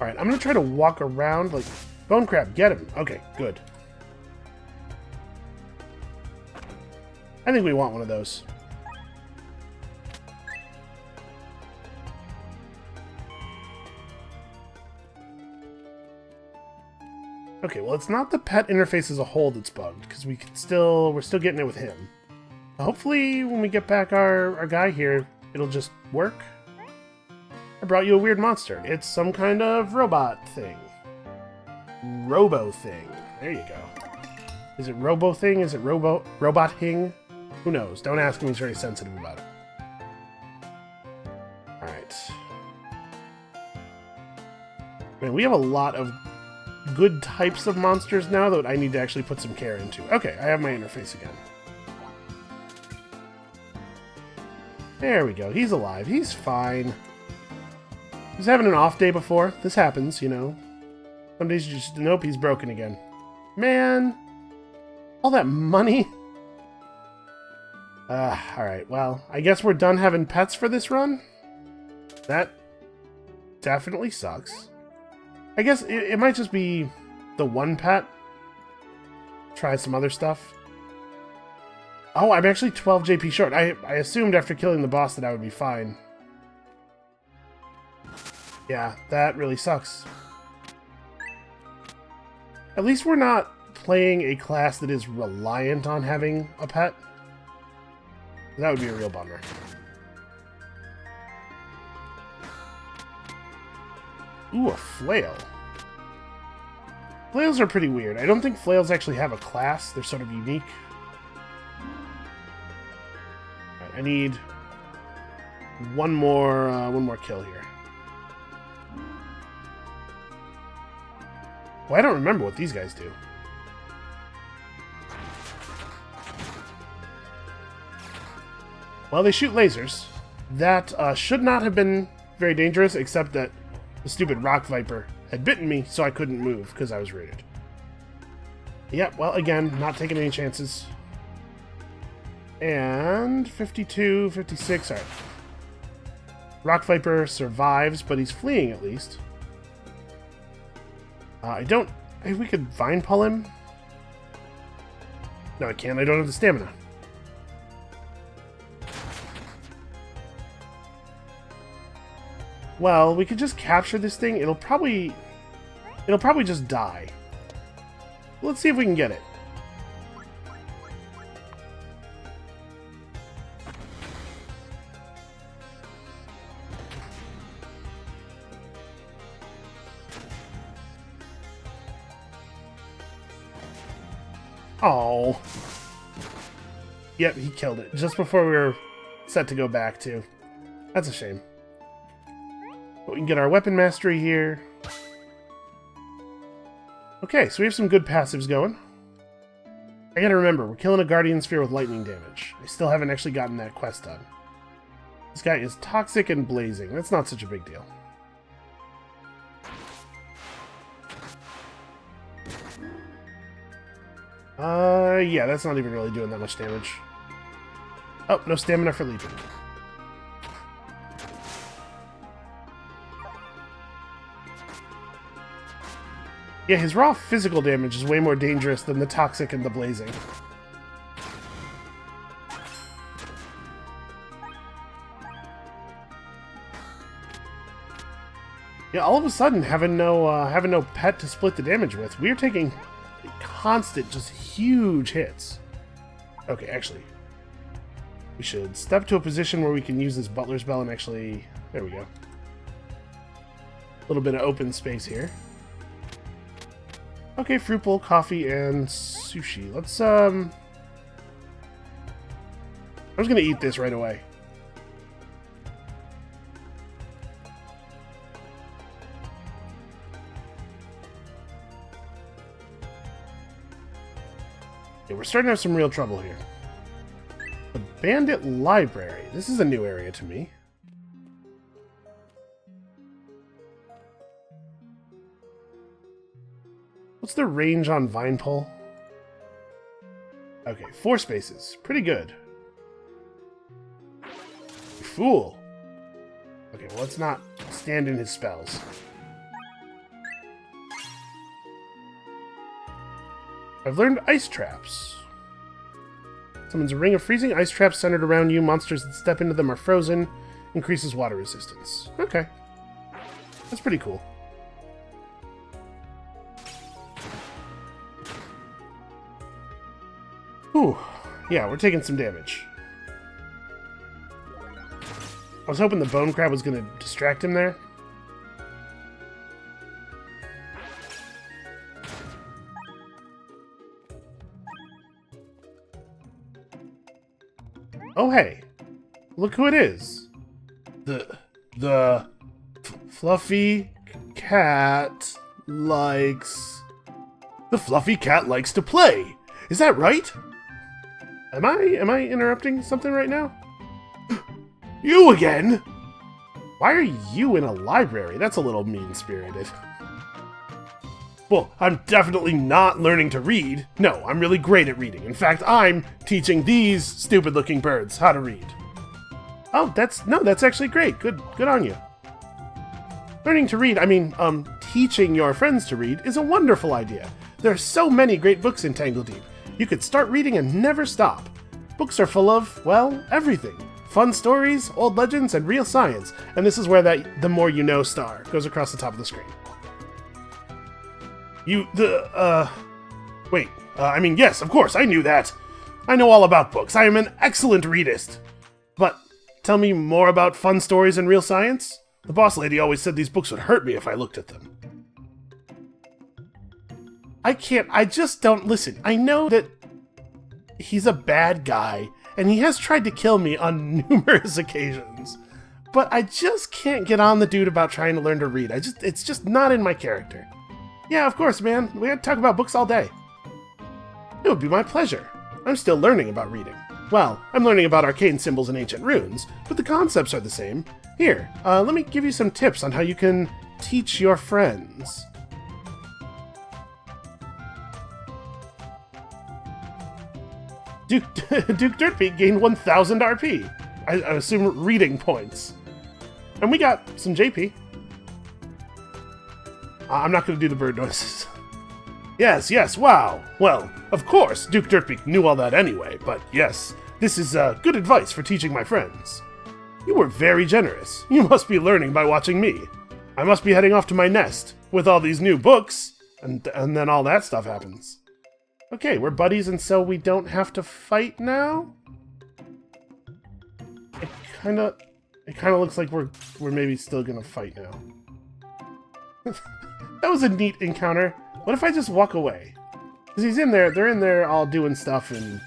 Alright, I'm gonna try to walk around like... Bone crab, get him! Okay, good. I think we want one of those. Okay, well, it's not the pet interface as a whole that's bugged, because we're still getting it with him. Hopefully, when we get back our guy here, it'll just work. I brought you a weird monster. It's some kind of robot thing. Robo thing. There you go. Is it robo thing? Is it robot hing? Who knows? Don't ask him, he's very sensitive about it. Alright. Man, we have a lot of good types of monsters now that I need to actually put some care into. Okay, I have my interface again. There we go. He's alive. He's fine. He was having an off day before. This happens, you know. Some days you just... Nope, he's broken again. Man! All that money? Alright, well, I guess we're done having pets for this run? That definitely sucks. I guess it might just be the one pet. Try some other stuff. Oh, I'm actually 12 JP short. I assumed after killing the boss that I would be fine. Yeah, that really sucks. At least we're not playing a class that is reliant on having a pet. That would be a real bummer. Ooh, a flail. Flails are pretty weird. I don't think flails actually have a class. They're sort of unique. Right, I need one more kill here. Well, I don't remember what these guys do. Well, they shoot lasers. That should not have been very dangerous, except that the stupid rock viper had bitten me, so I couldn't move because I was rooted. Yep, well, again, not taking any chances. And 52, 56, alright. Rock viper survives, but he's fleeing at least. Maybe we could vine pull him? No, I can't. I don't have the stamina. Well, we could just capture this thing. It'll probably just die. Let's see if we can get it. Oh. Yep, he killed it just before we were set to go back to. That's a shame. But we can get our weapon mastery here. Okay, so we have some good passives going. I gotta remember, we're killing a Guardian Sphere with lightning damage. I still haven't actually gotten that quest done. This guy is toxic and blazing. That's not such a big deal. Yeah, that's not even really doing that much damage. Oh, no stamina for leaping. Yeah, his raw physical damage is way more dangerous than the toxic and the blazing. Yeah, all of a sudden, having no pet to split the damage with, we're taking constant, just huge hits. Okay, actually, we should step to a position where we can use this Butler's Bell and actually... There we go. A little bit of open space here. Okay, fruit bowl, coffee, and sushi. Let's I was gonna eat this right away. Yeah, we're starting to have some real trouble here. The Bandit Library. This is a new area to me. What's the range on Vine Pole? Okay, 4 spaces. Pretty good. You fool. Okay, well, let's not stand in his spells. I've learned ice traps. Summons a ring of freezing ice traps centered around you. Monsters that step into them are frozen. Increases water resistance. Okay. That's pretty cool. Whew. Yeah, we're taking some damage. I was hoping the bone crab was going to distract him there. Oh, hey. Look who it is. The fluffy cat likes... The fluffy cat likes to play. Is that right? Am I interrupting something right now? You again? Why are you in a library? That's a little mean-spirited. Well, I'm definitely not learning to read. No, I'm really great at reading. In fact, I'm teaching these stupid-looking birds how to read. Oh, that's actually great. Good on you. Learning to read, teaching your friends to read is a wonderful idea. There are so many great books in Tangledeep. You could start reading and never stop. Books are full of, well, everything. Fun stories, old legends, and real science. And this is where that "the more you know" star goes across the top of the screen. Yes, of course, I knew that. I know all about books. I am an excellent readist. But tell me more about fun stories and real science? The boss lady always said these books would hurt me if I looked at them. I just don't listen. I know that he's a bad guy, and he has tried to kill me on numerous occasions. But I just can't get on the dude about trying to learn to read. It's just not in my character. Yeah, of course, man. We had to talk about books all day. It would be my pleasure. I'm still learning about reading. Well, I'm learning about arcane symbols and ancient runes, but the concepts are the same. Here, let me give you some tips on how you can teach your friends. Duke Dirtbeak gained 1,000 RP. I assume reading points. And we got some JP. I'm not going to do the bird noises. Yes, wow. Well, of course, Duke Dirtbeak knew all that anyway, but yes, this is good advice for teaching my friends. You were very generous. You must be learning by watching me. I must be heading off to my nest with all these new books, and then all that stuff happens. Okay, we're buddies, and so we don't have to fight now? It kind of looks like we're maybe still gonna fight now. That was a neat encounter. What if I just walk away? Because he's in there, they're in there all doing stuff and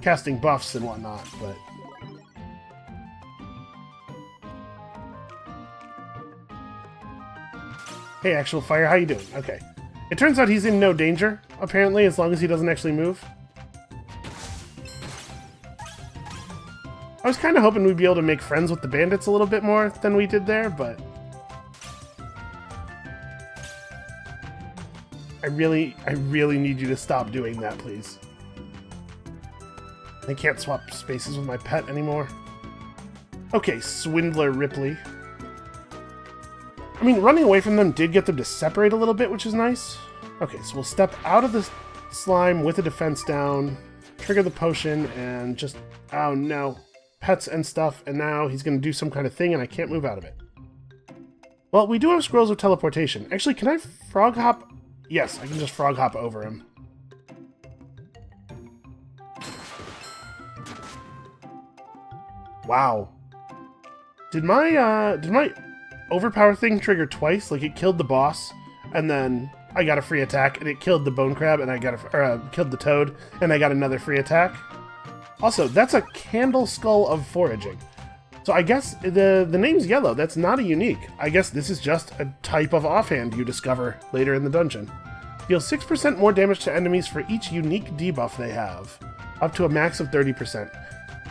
casting buffs and whatnot, but... Hey, Actual Fire, how you doing? Okay. It turns out he's in no danger, apparently, as long as he doesn't actually move. I was kind of hoping we'd be able to make friends with the bandits a little bit more than we did there, but... I really need you to stop doing that, please. I can't swap spaces with my pet anymore. Okay, Swindler Ripley. I mean, running away from them did get them to separate a little bit, which is nice. Okay, so we'll step out of the slime with the defense down, trigger the potion, and just... Oh no. Pets and stuff, and now he's going to do some kind of thing, and I can't move out of it. Well, we do have scrolls of teleportation. Actually, can I frog hop? Yes, I can just frog hop over him. Wow. Did my overpower thing trigger twice? Like, it killed the boss, and then I got a free attack, and it killed the bone crab, and I got killed the toad, and I got another free attack? Also, that's a candle skull of foraging. So I guess the name's yellow. That's not a unique. I guess this is just a type of offhand you discover later in the dungeon. Deals 6% more damage to enemies for each unique debuff they have, up to a max of 30%.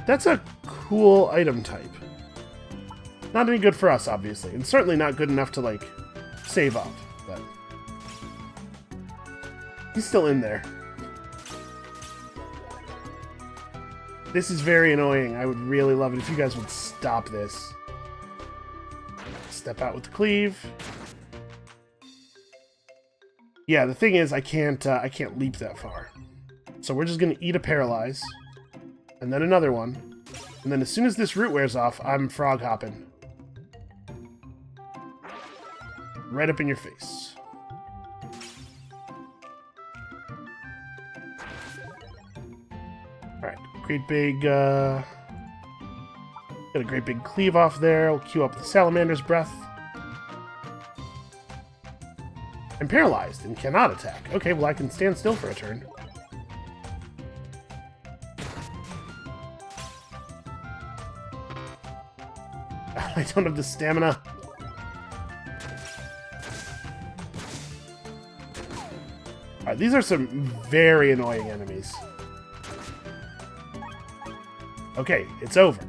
That's a cool item type. Not any good for us, obviously, and certainly not good enough to, like, save up, but... He's still in there. This is very annoying. I would really love it if you guys would stop this. Step out with the cleave. Yeah, the thing is, I can't leap that far. So we're just gonna eat a paralyze, and then another one, and then as soon as this root wears off, I'm frog hopping. Right up in your face. Alright, great big, got a great big cleave off there. We'll queue up the Salamander's Breath. I'm paralyzed and cannot attack. Okay, well I can stand still for a turn. I don't have the stamina. Alright, these are some very annoying enemies. Okay, it's over.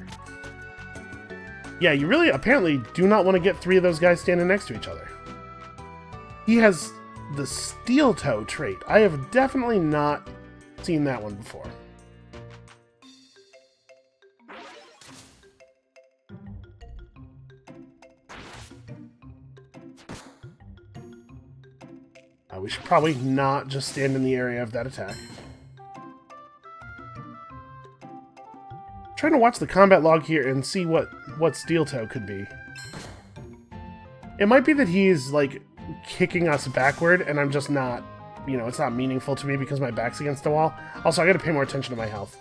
Yeah, you really apparently do not want to get 3 of those guys standing next to each other. He has the Steel Toe trait. I have definitely not seen that one before. We should probably not just stand in the area of that attack. Trying to watch the combat log here and see what Steel Toe could be. It might be that he's, like, kicking us backward, and I'm just not, you know, it's not meaningful to me because my back's against the wall. Also, I gotta pay more attention to my health.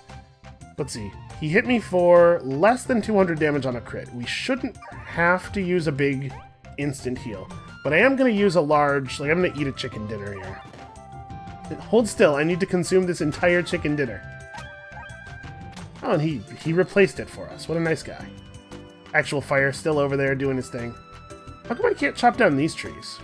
Let's see. He hit me for less than 200 damage on a crit. We shouldn't have to use a big instant heal. But I am going to use a large, like, I'm going to eat a chicken dinner here. Hold still, I need to consume this entire chicken dinner. Oh, and he replaced it for us. What a nice guy. Actual fire still over there doing his thing. How come I can't chop down these trees?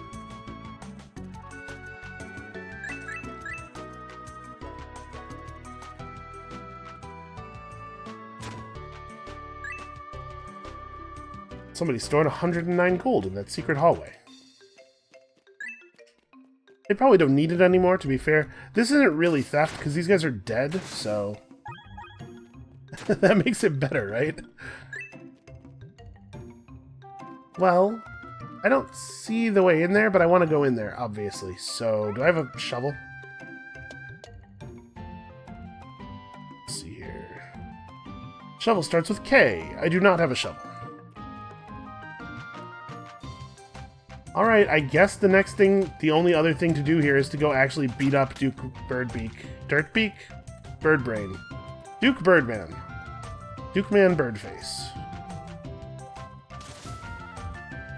Somebody stored 109 gold in that secret hallway. They probably don't need it anymore, to be fair. This isn't really theft, because these guys are dead, so... that makes it better, right? Well, I don't see the way in there, but I want to go in there, obviously. So, do I have a shovel? Let's see here. Shovel starts with K. I do not have a shovel. Alright, I guess the next thing, the only other thing to do here is to go actually beat up Duke Birdbeak. Dirtbeak? Birdbrain. Duke Birdman. Duke-man Birdface.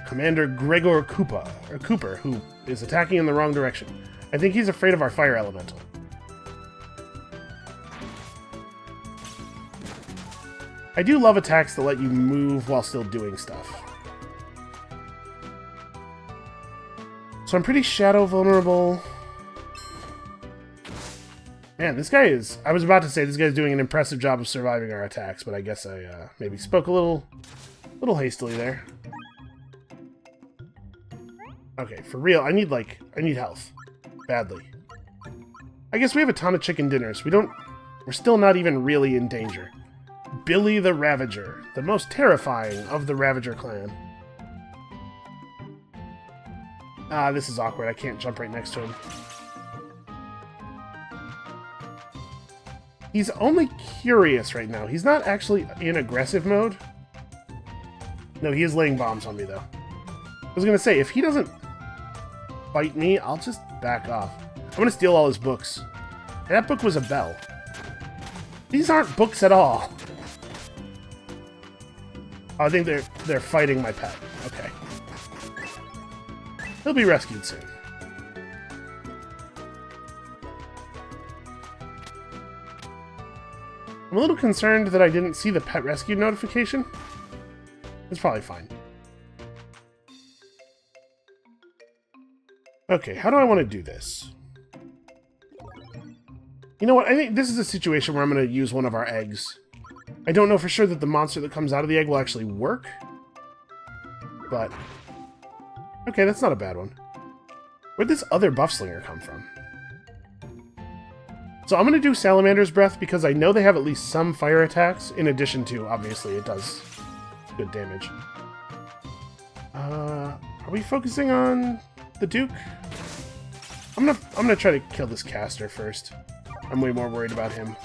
Commander Gregor Cooper, who is attacking in the wrong direction. I think he's afraid of our fire elemental. I do love attacks that let you move while still doing stuff. So I'm pretty shadow vulnerable. Man, this guy is... I was about to say this guy's doing an impressive job of surviving our attacks, but I guess I maybe spoke a little hastily there. Okay, for real, I need health. Badly. I guess we have a ton of chicken dinners. We're still not even really in danger. Billy the Ravager, the most terrifying of the Ravager clan. Ah, this is awkward. I can't jump right next to him. He's only curious right now. He's not actually in aggressive mode. No, he is laying bombs on me, though. I was gonna say, if he doesn't fight me, I'll just back off. I'm gonna steal all his books. That book was a bell. These aren't books at all. I think they're fighting my pet. Okay. He'll be rescued soon. I'm a little concerned that I didn't see the pet rescue notification. It's probably fine. Okay, how do I want to do this? You know what? I think this is a situation where I'm going to use one of our eggs. I don't know for sure that the monster that comes out of the egg will actually work. But... okay, that's not a bad one. Where'd this other buff slinger come from? So I'm going to do Salamander's Breath because I know they have at least some fire attacks, in addition to, obviously, it does good damage. Are we focusing on the Duke? I'm gonna try to kill this caster first. I'm way more worried about him.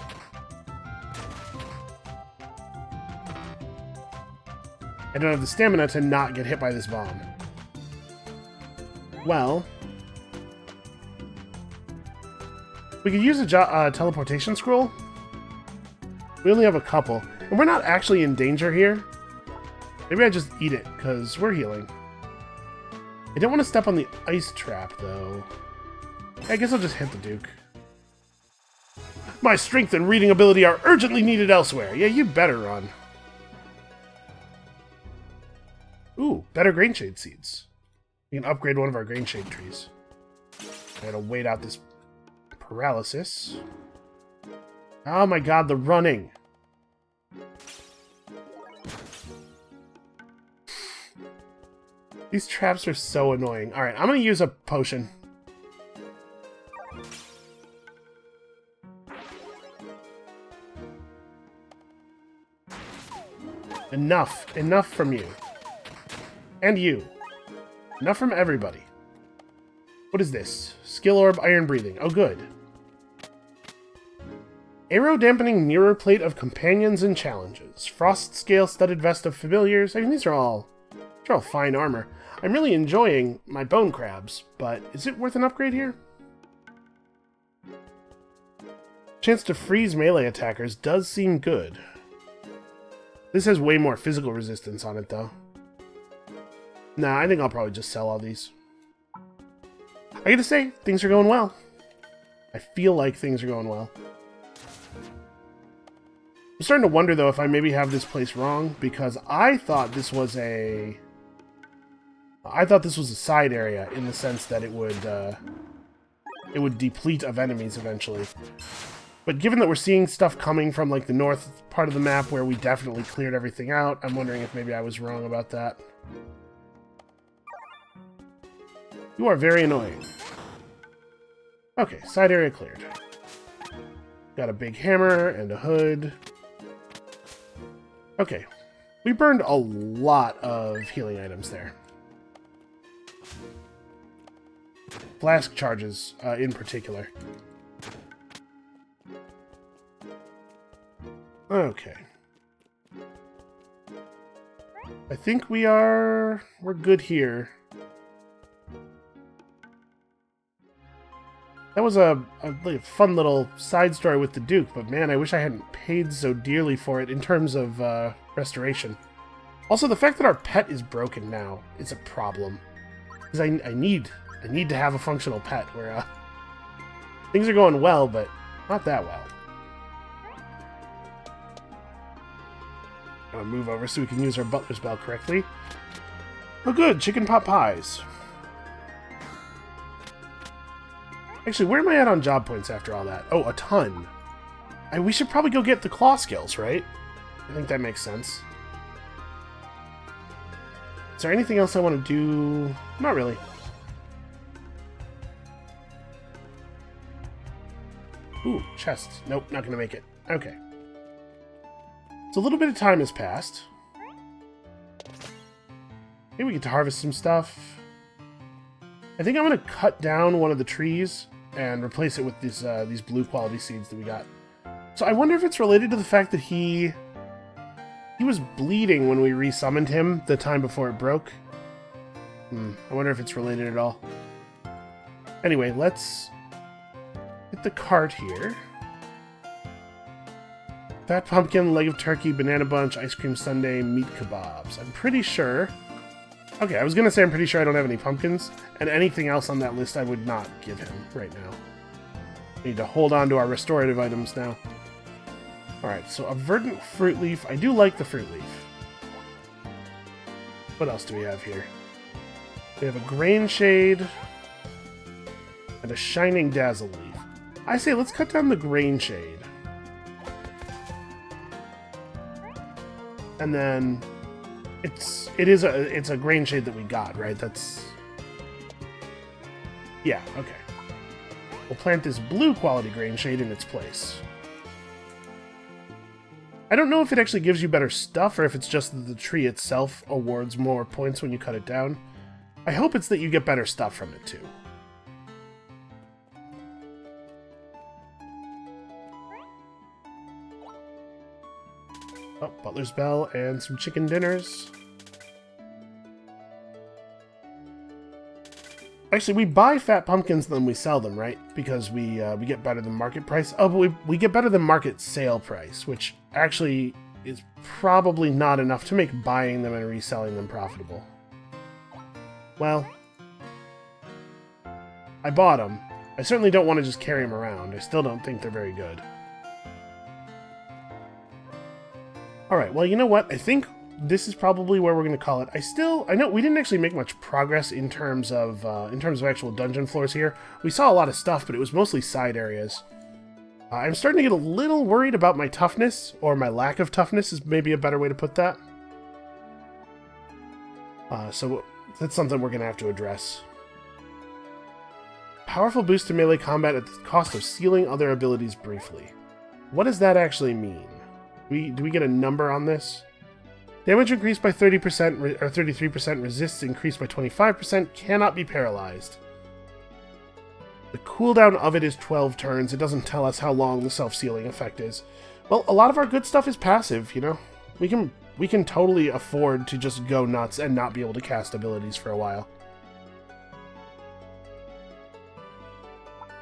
I don't have the stamina to not get hit by this bomb. Well... we could use a teleportation scroll. We only have a couple. And we're not actually in danger here. Maybe I just eat it, because we're healing. I don't want to step on the ice trap, though. I guess I'll just hit the Duke. My strength and reading ability are urgently needed elsewhere. Yeah, you better run. Ooh, better grain shade seeds. We can upgrade one of our grain shade trees. I gotta wait out this paralysis. Oh my god, the running. These traps are so annoying. Alright, I'm gonna use a potion. Enough. Enough from you. And you. Enough from everybody. What is this? Skill Orb, Iron Breathing. Oh, good. Arrow Dampening Mirror Plate of Companions and Challenges. Frost Scale Studded Vest of Familiars. I mean, these are all fine armor. I'm really enjoying my bone crabs, but is it worth an upgrade here? Chance to freeze melee attackers does seem good. This has way more physical resistance on it, though. Nah, I think I'll probably just sell all these. I gotta say, things are going well. I feel like things are going well. I'm starting to wonder, though, if I maybe have this place wrong, because I thought this was a side area in the sense that it would deplete of enemies eventually. But given that we're seeing stuff coming from, like, the north part of the map where we definitely cleared everything out, I'm wondering if maybe I was wrong about that. You are very annoying. Okay, side area cleared. Got a big hammer and a hood. Okay, we burned a lot of healing items there. Flask charges, in particular. Okay. I think we're good here. That was a fun little side story with the Duke, but man, I wish I hadn't paid so dearly for it in terms of restoration. Also, the fact that our pet is broken now is a problem. Because I need to have a functional pet where things are going well, but not that well. I'm gonna move over so we can use our butler's bell correctly. Oh good, chicken pot pies. Actually, where am I at on job points after all that? Oh, a ton. We should probably go get the claw skills, right? I think that makes sense. Is there anything else I want to do? Not really. Ooh, chest. Nope, not gonna make it. Okay. So a little bit of time has passed. Maybe we get to harvest some stuff. I think I'm gonna cut down one of the trees and replace it with these blue quality seeds that we got. So I wonder if it's related to the fact that he was bleeding when we resummoned him the time before it broke. I wonder if it's related at all. Anyway, let's hit the cart here. Fat pumpkin, leg of turkey, banana bunch, ice cream sundae, meat kebabs. I'm pretty sure... okay, I was going to say I'm pretty sure I don't have any pumpkins, and anything else on that list I would not give him right now. We need to hold on to our restorative items now. Alright, so a verdant fruit leaf. I do like the fruit leaf. What else do we have here? We have a grain shade and a shining dazzle leaf. I say let's cut down the grain shade. And then it's a grain shade that we got, right? That's... Yeah, okay. We'll plant this blue quality grain shade in its place. I don't know if it actually gives you better stuff or if it's just that the tree itself awards more points when you cut it down. I hope it's that you get better stuff from it too. Oh, butler's bell and some chicken dinners. Actually, we buy fat pumpkins and then we sell them, right? Because we get better than market price. Oh, but we get better than market sale price, which actually is probably not enough to make buying them and reselling them profitable. Well, I bought them. I certainly don't want to just carry them around. I still don't think they're very good. Alright, well, you know what? I think this is probably where we're going to call it. I know we didn't actually make much progress in terms of actual dungeon floors here. We saw a lot of stuff, but it was mostly side areas. I'm starting to get a little worried about my toughness, or my lack of toughness is maybe a better way to put that. So that's something we're going to have to address. Powerful boost to melee combat at the cost of sealing other abilities briefly. What does that actually mean? Do we get a number on this? Damage increased by 30% or 33%, resists increased by 25%, cannot be paralyzed. The cooldown of it is 12 turns. It doesn't tell us how long the self-sealing effect is. Well, a lot of our good stuff is passive, you know? We can totally afford to just go nuts and not be able to cast abilities for a while.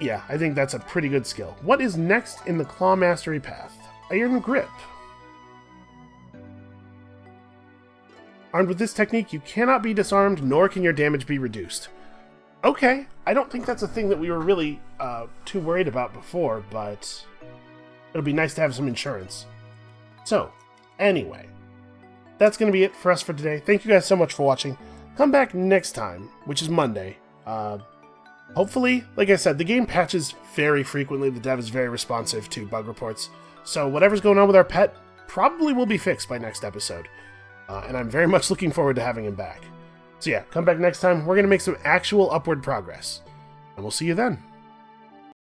Yeah, I think that's a pretty good skill. What is next in the Claw Mastery path? Iron Grip. Armed with this technique, you cannot be disarmed, nor can your damage be reduced. Okay, I don't think that's a thing that we were really too worried about before, but it'll be nice to have some insurance. So, anyway, that's going to be it for us for today. Thank you guys so much for watching. Come back next time, which is Monday. Hopefully, like I said, the game patches very frequently. The dev is very responsive to bug reports. So whatever's going on with our pet probably will be fixed by next episode. And I'm very much looking forward to having him back. So yeah, come back next time. We're going to make some actual upward progress. And we'll see you then.